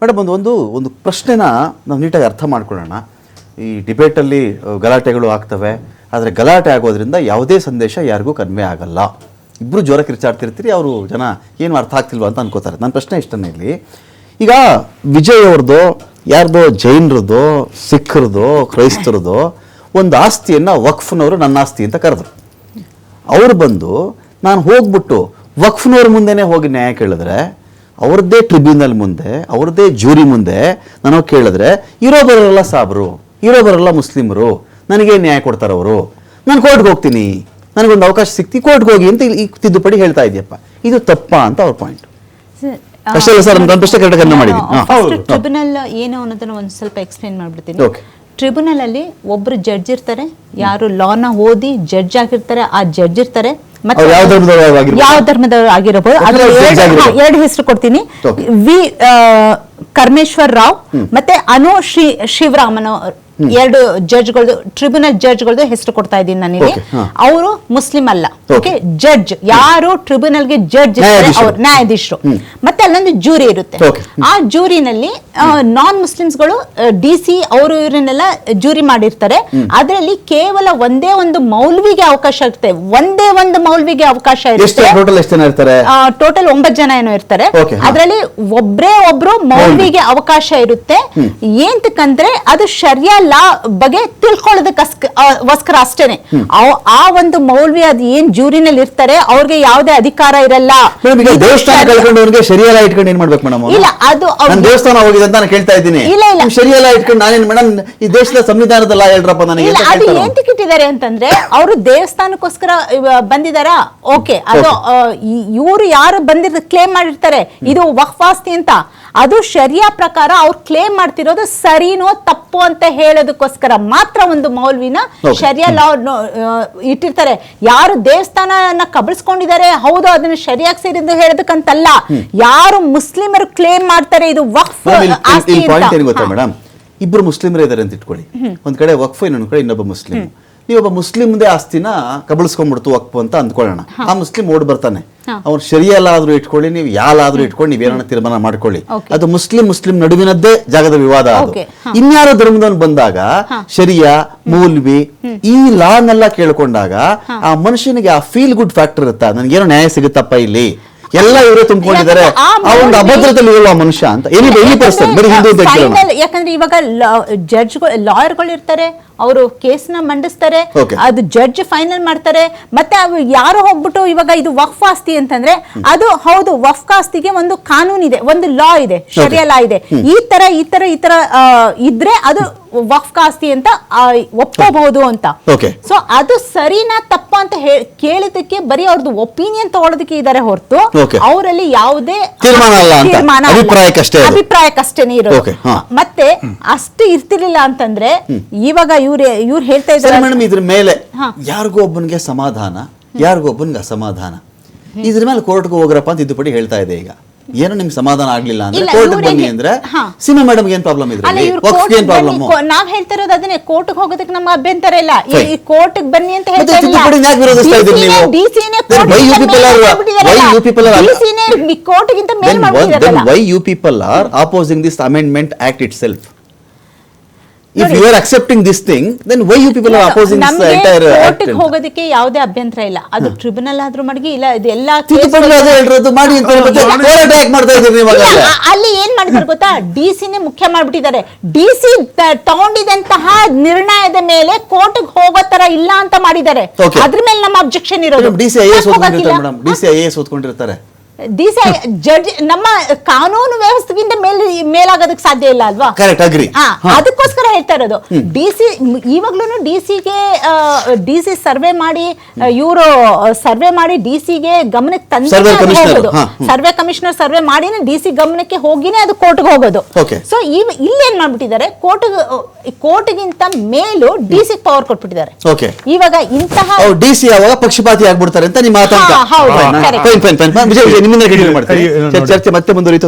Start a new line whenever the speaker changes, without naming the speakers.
Madam ಒಂದು ಪ್ರಶ್ನೆನ ನಾವು ನೀಟಾಗಿ ಅರ್ಥ ಮಾಡ್ಕೊಳ್ಳೋಣ. ಈ ಡಿಬೇಟಲ್ಲಿ ಗಲಾಟೆಗಳು ಆಗ್ತವೆ, ಆದರೆ ಗಲಾಟೆ ಆಗೋದ್ರಿಂದ ಯಾವುದೇ ಸಂದೇಶ ಯಾರಿಗೂ ಕಡಿಮೆ ಆಗಲ್ಲ. ಇಬ್ಬರು ಜೋರ ಕಿರ್ಚಾಡ್ತಿರ್ತೀರಿ, ಅವರು ಜನ ಏನು ಅರ್ಥ ಆಗ್ತಿಲ್ವ ಅಂತ ಅನ್ಕೋತಾರೆ. ನನ್ನ ಪ್ರಶ್ನೆ ಇಷ್ಟನೇ ಇಲ್ಲಿ, ಈಗ ವಿಜಯ್ ಅವ್ರದ್ದು ಯಾರ್ದೋ ಜೈನರದ್ದು, ಸಿಖ್ರದ್ದು, ಕ್ರೈಸ್ತರದ್ದು ಒಂದು ಆಸ್ತಿಯನ್ನು ವಕ್ಫ್ನವರು ನನ್ನ ಆಸ್ತಿ ಅಂತ ಕರೆದ್ರು. ಅವ್ರು ಬಂದು ನಾನು ಹೋಗ್ಬಿಟ್ಟು ವಕ್ಫ್ನವ್ರ ಮುಂದೆನೇ ಹೋಗಿ ನ್ಯಾಯ ಕೇಳಿದ್ರೆ, ಅವ್ರದ್ದೇ ಟ್ರಿಬ್ಯುನಲ್ ಮುಂದೆ, ಅವ್ರದ್ದೇ ಜೂರಿ ಮುಂದೆ ನಾನು ಕೇಳಿದ್ರೆ, ಇರೋಬರಲ್ಲ ಸಾಬ್ರು, ಇರೋಬರಲ್ಲ ಮುಸ್ಲಿಮರು, ನನಗೆ ನ್ಯಾಯ ಕೊಡ್ತಾರವರು, ನಾನು ಕೋರ್ಟ್ಗೆ ಹೋಗ್ತೀನಿ, ನನಗೊಂದು ಅವಕಾಶ ಸಿಕ್ತಿ, ಕೋರ್ಟ್ಗೆ ಹೋಗಿ ಅಂತ ಈ ತಿದ್ದುಪಡಿ ಹೇಳ್ತಾ ಇದೆಯಪ್ಪ, ಇದು ತಪ್ಪಾ ಅಂತ ಅವ್ರ ಪಾಯಿಂಟ್. ಅಷ್ಟೇ ಸರ್, ನನ್ನ ಪ್ರಶ್ನೆ ಕರೆಕ್ಟಾಗಿ ಮಾಡಿದ್ದೀನಿ.
ಟ್ರಿಬ್ಯುನಲ್ ಏನು ಅನ್ನೋದನ್ನ ಒಂದು ಸ್ವಲ್ಪ ಎಕ್ಸ್ಪ್ಲೇನ್ ಮಾಡ್ಬಿಡ್ತೀನಿ. ಟ್ರಿಬ್ಯುನಲ್ ಅಲ್ಲಿ ಒಬ್ರು ಜಡ್ಜ್ ಇರ್ತಾರೆ, ಯಾರು ಲಾನ ಓದಿ ಜಡ್ಜ್ ಆಗಿರ್ತಾರೆ, ಆ ಜಡ್ಜ್ ಇರ್ತಾರೆ. ಮತ್ತೆ ಯಾವ ಧರ್ಮದವರು ಆಗಿರಬಹುದು, ಎರಡು ಹೆಸರು ಕೊಡ್ತೀನಿ. ವಿ ಕರ್ಮೇಶ್ವರ್ ರಾವ್ ಮತ್ತೆ ಅನು ಶಿವರಾಮನ್, ಎರಡು ಜಡ್ಜ್ಗಳು, ಟ್ರಿಬ್ಯುನಲ್ ಜಡ್ಜ್ಗಳದ್ದು ಹೆಸರು ಕೊಡ್ತಾ ಇದ್ದೀನಿ ನಾನಿಲ್ಲಿ. ಅವರು ಮುಸ್ಲಿಂ ಅಲ್ಲ, ಓಕೆ. ಜಡ್ಜ್ ಯಾರು ಟ್ರಿಬ್ಯುನಲ್ಗೆ ಜಡ್ಜ್ ಇರ್ತಾರೆ ಅವ್ರು ನ್ಯಾಯಾಧೀಶರು. ಮತ್ತೆ ಅಲ್ಲೊಂದು ಜೂರಿ ಇರುತ್ತೆ. ಆ ಜೂರಿನಲ್ಲಿ ನಾನ್ ಮುಸ್ಲಿಮ್ಸ್ಗಳು DC ಅವರು ಇವರನ್ನೆಲ್ಲ ಜೂರಿ ಮಾಡಿರ್ತಾರೆ. ಅದರಲ್ಲಿ ಕೇವಲ ಒಂದೇ ಒಂದು ಮೌಲ್ವಿಗೆ ಅವಕಾಶ ಇರುತ್ತೆ, ಒಂದೇ ಒಂದು ಮೌಲ್ವಿಗೆ ಅವಕಾಶ ಇರುತ್ತೆ. ಟೋಟಲ್ 9 ಜನ ಏನೋ ಇರ್ತಾರೆ. ಅದರಲ್ಲಿ ಒಬ್ರೇ ಒಬ್ರು ಮೌಲ್ವಿಗೆ ಅವಕಾಶ ಇರುತ್ತೆ. ಏಂತಕ್ಕಂದ್ರೆ ಅದು ಶರಿಯಾ ಲಾ ಬಗ್ಗೆ ತಿಳ್ಕೊಳ್ಳೋದಕ್ಕೋಸ್ಕರ ಅಷ್ಟೇನೆ. ಆ ಒಂದು ಮೌಲ್ವಿ ಅದು ಏನ್ ಜೂರಿನಲ್ಲಿ ಇರ್ತಾರೆ, ಅವ್ರಿಗೆ ಯಾವುದೇ ಅಧಿಕಾರ ಇರಲ್ಲ. ಇಲ್ಲ, ಅದು
ದೇವಸ್ಥಾನ ಹೋಗಿದೆ ಅಂತ ನಾನು ಕೇಳ್ತಾ ಇದ್ದೀನಿ. ಶರಿಯಾ ಇಟ್ಕೊಂಡು ನಾನೇನು ಮೇಡಮ್ ಈ ದೇಶದ ಸಂವಿಧಾನದ ಲಾ ಹೇಳ್ರಪ್ಪ ನನಗೆ.
ಅದು ಏನ್ ಟಿಕೆಟ್ ಇದ್ದಾರೆ ಅಂತಂದ್ರೆ, ಅವರು ದೇವಸ್ಥಾನಕ್ಕೋಸ್ಕರ ಬಂದಿದಾರಾ, ಓಕೆ. ಅದು ಇವರು ಯಾರು ಬಂದಿರ್ ಕ್ಲೇಮ್ ಮಾಡಿರ್ತಾರೆ ಇದು ವಕ್ಫ್ ಆಸ್ತಿ ಅಂತ, ಅದು ಶರಿಯಾ ಪ್ರಕಾರ ಅವ್ರು ಕ್ಲೇಮ್ ಮಾಡ್ತಿರೋದು ಸರಿನೋ ತಪ್ಪು ಅಂತ ಹೇಳೋದಕ್ಕೋಸ್ಕರ ಮಾತ್ರ ಒಂದು ಮೌಲ್ವಿನ ಶರಿಯಾ ಲಾ ಇಟ್ಟಿರ್ತಾರೆ. ಯಾರು ದೇವಸ್ಥಾನ ಕಬಳಿಸ್ಕೊಂಡಿದ್ದಾರೆ, ಹೌದು ಅದನ್ನ ಶರಿಯಾಗಿ ಸೇರಿದ್ದು ಹೇಳೋದಕ್ಕಂತಲ್ಲ, ಯಾರು ಮುಸ್ಲಿಮರು ಕ್ಲೇಮ್ ಮಾಡ್ತಾರೆ ಇದು ವಕ್ಫ್ ಆಸ್ತಿ ಅಂತ.
ಮೇಡಮ್, ಇಬ್ರು ಮುಸ್ಲಿಮರೇ ಇದಾರೆ ಅಂತ ಇಟ್ಕೊಳ್ಳಿ, ಒಂದ್ ಕಡೆ ವಕ್ಫ್, ಇನ್ನೊಂದ್ ಕಡೆ ಇನ್ನೊಬ್ಬ ಮುಸ್ಲಿಂ. ನೀವೊಬ್ಬ ಮುಸ್ಲಿಮ್ದೇ ಆಸ್ತಿನ ಕಬಳಿಸ್ಕೊಂಡ್ಬಿಡ್ತು ವಕ್ಫ್ ಅಂತ ಅಂದ್ಕೊಳ್ಳೋಣ. ಆ ಮುಸ್ಲಿಂ ಓಡ್ ಬರ್ತಾನೆ, ಅವ್ರು ಶರಿಯಲ್ಲಾದ್ರೂ ಇಟ್ಕೊಳ್ಳಿ, ನೀವು ಯಾಲಾದ್ರೂ ಇಟ್ಕೊಂಡು ನೀವೇನ ತೀರ್ಮಾನ ಮಾಡ್ಕೊಳ್ಳಿ, ಅದು ಮುಸ್ಲಿಂ ನಡುವಿನದ್ದೇ ಜಾಗದ ವಿವಾದ. ಅದು ಇನ್ಯಾರೋ ಧರ್ಮದವನು ಬಂದಾಗ ಶರಿಯಾ, ಮೌಲ್ವಿ ಈ ಲಾನೆಲ್ಲ ಕೇಳ್ಕೊಂಡಾಗ ಆ ಮನುಷ್ಯನಿಗೆ ಆ ಫೀಲ್ ಗುಡ್ ಫ್ಯಾಕ್ಟರ್ ಇರುತ್ತಾ, ನನ್ಗೇನೋ ನ್ಯಾಯ ಸಿಗುತ್ತಪ್ಪ ಇಲ್ಲಿ, ಎಲ್ಲ ಇವರೇ ತುಂಬಿಕೊಂಡಿದ್ದಾರೆ, ಆ ಒಂದು ಅಭದ್ರತೆಯಲ್ಲಿ ಇರುವ ಮನುಷ್ಯ ಅಂತ.
ಯಾಕಂದ್ರೆ ಇವಾಗ ಲಾಯರ್ಗಳು ಇರ್ತಾರೆ, ಅವರು ಕೇಸ್ನ ಮಂಡಿಸ್ತಾರೆ, ಅದು ಜಡ್ಜ್ ಫೈನಲ್ ಮಾಡ್ತಾರೆ. ಮತ್ತೆ ಯಾರು ಹೋಗ್ಬಿಟ್ಟು ಇವಾಗ ಇದು ವಕ್ಫ್ ಆಸ್ತಿ ಅಂತಂದ್ರೆ, ಅದು ಹೌದು ವಕ್ಫ್ ಆಸ್ತಿಗೆ ಒಂದು ಕಾನೂನು ಇದೆ, ಒಂದು ಲಾ ಇದೆ, ಶರಿಯಾ ಲಾ ಇದೆ. ಈ ತರ ಇದ್ರೆ ಅದು ವಕ್ಫ್ ಆಸ್ತಿ ಅಂತ ಒಪ್ಪಬಹುದು ಅಂತ. ಸೊ ಅದು ಸರಿನಾ ತಪ್ಪ ಅಂತ ಕೇಳಿದಕ್ಕೆ ಬರೀ ಅವ್ರದ್ದು ಒಪಿನಿಯನ್ ತಗೊಳ್ಳೋದಕ್ಕೆ ಇದಾರೆ ಹೊರತು ಅವರಲ್ಲಿ ಯಾವುದೇ ತೀರ್ಮಾನ ಅಭಿಪ್ರಾಯಕ್ಕಷ್ಟೇನೆ ಇರೋದು. ಮತ್ತೆ ಅಷ್ಟು ಇರ್ತಿರ್ಲಿಲ್ಲ ಅಂತಂದ್ರೆ ಇವಾಗ ಇವ್ರು ಹೇಳ್ತಾ ಇದ್ದಾರೆ
ಮೇಡಮ್, ಇದ್ರ ಮೇಲೆ ಯಾರಿಗೂ ಒಬ್ಬನಿಗೆ ಸಮಾಧಾನ, ಯಾರಿಗೂ ಒಬ್ಬನಿಗೆ ಅಸಮಾಧಾನ, ಇದ್ರ ಮೇಲೆ ಕೋರ್ಟ್ಗೆ ಹೋಗ್ರಪ್ಪ ಅಂತ ತಿದ್ದುಪಡಿ ಹೇಳ್ತಾ ಇದೆ. ಈಗ ಏನೋ ನಿಮ್ಗೆ ಸಮಾಧಾನ ಆಗ್ಲಿಲ್ಲ ಅಂದ್ರೆ ಕೋರ್ಟ್ ಬನ್ನಿ ಅಂದ್ರೆ, ಸೀಮಾ ಮೇಡಮ್ ಏನ್ ಪ್ರಾಬ್ಲಮ್ ಇದ್ರೆ
ನಾವ್ ಹೇಳ್ತಾ ಇರೋದು ಅದನ್ನೇ, ಕೋರ್ಟ್ ಹೋಗೋದಕ್ಕೆ ನಮ್ಮ ಅಭ್ಯಂತರ ಇಲ್ಲ. ಈ ಕೋರ್ಟ್ ಬನ್ನಿ ಅಂತ ಹೇಳ್ತಾ ಕೋರ್ಟ್ಗಿಂತ ಮೇಲ್ ಮಾಡ್ಬಿಟ್ಟಿರಲ್ಲ.
Why you people are opposing this amendment act itself? If you are accepting this thing, then why you people are opposing this entire act?
ಹೋಗೋದಕ್ಕೆ ಯಾವುದೇ ಅಭ್ಯಂತರ ಇಲ್ಲ. ಅದು ಟ್ರಿಬ್ಯುನಲ್ ಆದ್ರೂ ಮಾಡಿ, ಇಲ್ಲ ಇದು ಎಲ್ಲ ಅಲ್ಲಿ ಏನ್ ಮಾಡಿದಾರೆ ಗೊತ್ತಾ, DC-ನೇ ಮುಖ್ಯ ಮಾಡ್ಬಿಟ್ಟಿದ್ದಾರೆ. DC ತಗೊಂಡಿದಂತಹ ನಿರ್ಣಯದ ಮೇಲೆ ಕೋರ್ಟ್ ಹೋಗೋ ತರ ಇಲ್ಲ ಅಂತ ಮಾಡಿದ್ದಾರೆ. ಅದ್ರ ಮೇಲೆ ನಮ್ಮ ಅಬ್ಜೆಕ್ಷನ್ ಇರೋದು.
DC IAS ಓದ್ಕೊಂಡಿರ್ತಾರೆ,
ಜಡ್ಜ್ ನಮ್ಮ ಕಾನೂನು ವ್ಯವಸ್ಥೆಗಿಂತ ಮೇಲಾಗೋದಕ್ಕೆ ಸಾಧ್ಯ ಇಲ್ಲ ಅಲ್ವಾ? ಅದಕ್ಕೋಸ್ಕರ ಹೇಳ್ತಾ ಇರೋದು. DC ಇವಾಗ್ಲೂ DC ಸರ್ವೆ ಮಾಡಿ, ಇವರು ಸರ್ವೆ ಮಾಡಿ DC-ಗೆ ಗಮನಕ್ಕೆ ತಂದು ಹೋಗೋದು. ಸರ್ವೆ ಕಮಿಷನರ್ ಸರ್ವೆ ಮಾಡಿನೇ DC ಗಮನಕ್ಕೆ ಹೋಗಿನೇ ಅದು ಕೋರ್ಟ್ಗೆ ಹೋಗೋದು. ಸೊ ಇಲ್ಲೇನ್ ಮಾಡ್ಬಿಟ್ಟಿದ್ದಾರೆ, ಕೋರ್ಟ್ಗಿಂತ ಮೇಲೂ DC ಪವರ್ ಕೊಟ್ಬಿಟ್ಟಿದ್ದಾರೆ. ಇವಾಗ ಇಂತಹ
DC ಯಾವಾಗ ಪಕ್ಷಪಾತಿ ಆಗ್ಬಿಡ್ತಾರೆ ಅಂತ ನಿಮ್ಮ
ಹೌದು,
ನಿಮ್ಮಿಂದ ಕಂಟಿನ್ಯೂ ಮಾಡ್ತಾರೆ. ಚರ್ಚೆ ಮತ್ತೆ ಮುಂದುವರಿತು.